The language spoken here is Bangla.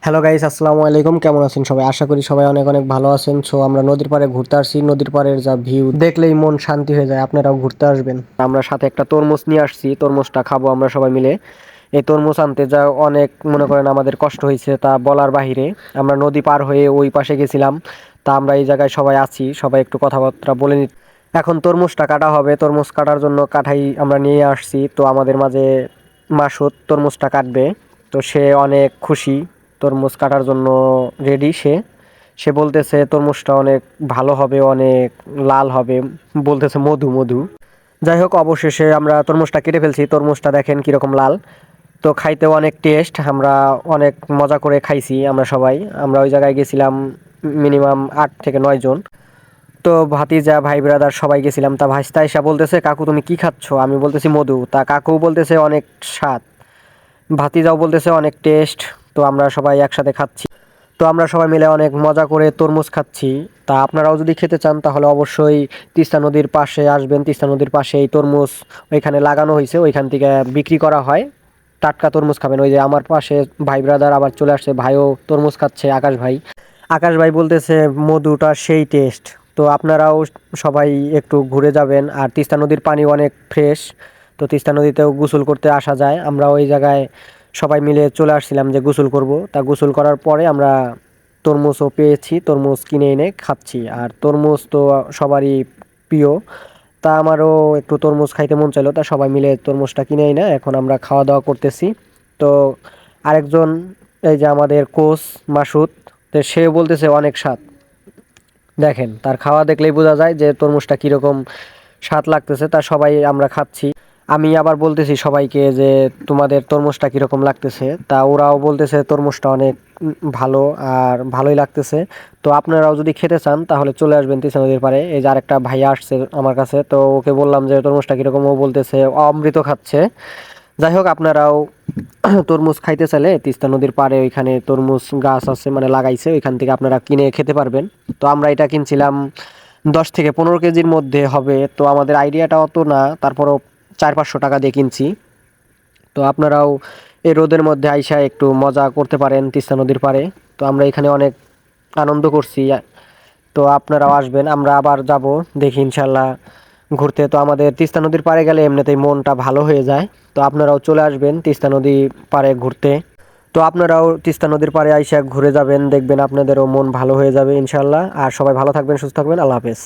হ্যালো গাইস, আসসালামু আলাইকুম। কেমন আছেন সবাই? আশা করি সবাই অনেক অনেক ভালো আছেন। সো আমরা নদীর পাড়ে ঘুরতে আসছি। নদীর পাড়ের যা ভিউ দেখলেই মন শান্তি হয়ে যায়। আপনারাও ঘুরতে আসবেন। আমরা সাথে একটা তরমুজ নিয়ে আসছি। তরমুজটা খাবো আমরা সবাই মিলে। এই তরমুজ আনতে যা অনেক মনে করেন আমাদের কষ্ট হয়েছে তা বলার বাহিরে। আমরা নদী পার হয়ে ওই পাশে গেছিলাম। তা আমরা এই জায়গায় সবাই আছি, সবাই একটু কথাবার্তা বলে নি। এখন তরমুজটা কাটা হবে। তরমুজ কাটার জন্য কাঠাই আমরা নিয়ে আসছি। তো আমাদের মাঝে মাসুদ তরমুজটা কাটবে। তো সে অনেক খুশি, তরমুজ কাটার জন্য রেডি। সে সে বলতেছে তরমুজটা অনেক ভালো হবে, অনেক লাল হবে, বলতেছে মধু মধু। যাই হোক, অবশেষে আমরা তরমুজটা কেটে ফেলছি। তরমুজটা দেখেন কিরকম লাল। তো খাইতেও অনেক টেস্ট। আমরা অনেক মজা করে খাইছি আমরা সবাই। আমরা ওই জায়গায় গেছিলাম মিনিমাম 8 থেকে 9 জন। তো ভাতিজা ভাই ব্রাদার সবাই গেছিলাম। তা ভাইস্তা এসা বলতেছে, কাকু তুমি কি খাচ্ছ? আমি বলতেছি মধু। তা কাকু বলতেছে অনেক স্বাদ। ভাতিজাও বলতেছে অনেক টেস্ট। তো আমরা সবাই একসাথে খাচ্ছি। তো আমরা সবাই মিলে অনেক মজা করে তরমুজ খাচ্ছি। তা আপনারাও যদি খেতে চান তাহলে অবশ্যই তিস্তা নদীর পাশে আসবেন। তিস্তা নদীর পাশে এই তরমুজ ওইখানে লাগানো হয়েছে, ওইখান থেকে বিক্রি করা হয়। টাটকা তরমুজ খাবেন। ওই যে আমার পাশে ভাই ব্রাদার আবার চলে আসছে, ভাইও তরমুজ খাচ্ছে, আকাশ ভাই। আকাশ ভাই বলতেছে মধুটা সেই টেস্ট। তো আপনারাও সবাই একটু ঘুরে যাবেন। আর তিস্তা নদীর পানি অনেক ফ্রেশ। তো তিস্তা নদীতেও গোসল করতে আসা যায়। আমরা ওই জায়গায় সবাই মিলে চলে আসছিলাম যে গোসল করব। তা গোসল করার পরে আমরা তরমুজও পেয়েছি, তরমুজ কিনে এনে খাচ্ছি। আর তরমুজ তো সবারই প্রিয়। তা আমারও একটু তরমুজ খাইতে মন চাইলো। তা সবাই মিলে তরমুজটা কিনে এনে এখন আমরা খাওয়া দাওয়া করতেছি। তো আরেকজন, এই যে আমাদের কোচ মাসুদ, তো সে বলতেছে অনেক স্বাদ। দেখেন তার খাওয়া দেখলেই বোঝা যায় যে তরমুজটা কীরকম স্বাদ লাগতেছে। তা সবাই আমরা খাচ্ছি। আমি আবার বলতেছি সবাইকে যে তোমাদের তরমুজটা কীরকম লাগতেছে। তা ওরাও বলতেছে তরমুজটা অনেক ভালো আর ভালোই লাগতেছে। তো আপনারাও যদি খেতে চান তাহলে চলে আসবেন তিস্তা নদীর পাড়ে। এই যে আরেকটা ভাইয়া আসছে আমার কাছে, তো ওকে বললাম যে তরমুজটা কীরকম, ও বলতেছে অমৃত খাচ্ছে। যাই হোক, আপনারাও তরমুজ খাইতে চাইলে তিস্তা নদীর পাড়ে ওইখানে তরমুজ গাছ আছে, মানে লাগাইছে, ওইখান থেকে আপনারা কিনে খেতে পারবেন। তো আমরা এটা কিনছিলাম 10 থেকে 15 কেজির মধ্যে হবে। তো আমাদের আইডিয়াটা অত না, তারপরও 400-500 টাকা দিয়ে কিনছি। তো আপনারাও এই রোদের মধ্যে আইসা একটু মজা করতে পারেন তিস্তা নদীর পাড়ে। তো আমরা এখানে অনেক আনন্দ করছি। তো আপনারাও আসবেন, আমরা আবার যাব দেখি ইনশাল্লাহ ঘুরতে। তো আমাদের তিস্তা নদীর পাড়ে গেলে এমনিতেই মনটা ভালো হয়ে যায়। তো আপনারাও চলে আসবেন তিস্তা নদী পাড়ে ঘুরতে। তো আপনারাও তিস্তা নদীর পাড়ে আইসা ঘুরে যাবেন, দেখবেন আপনাদেরও মন ভালো হয়ে যাবে ইনশাল্লাহ। আর সবাই ভালো থাকবেন, সুস্থ থাকবেন। আল্লাহ হাফেজ।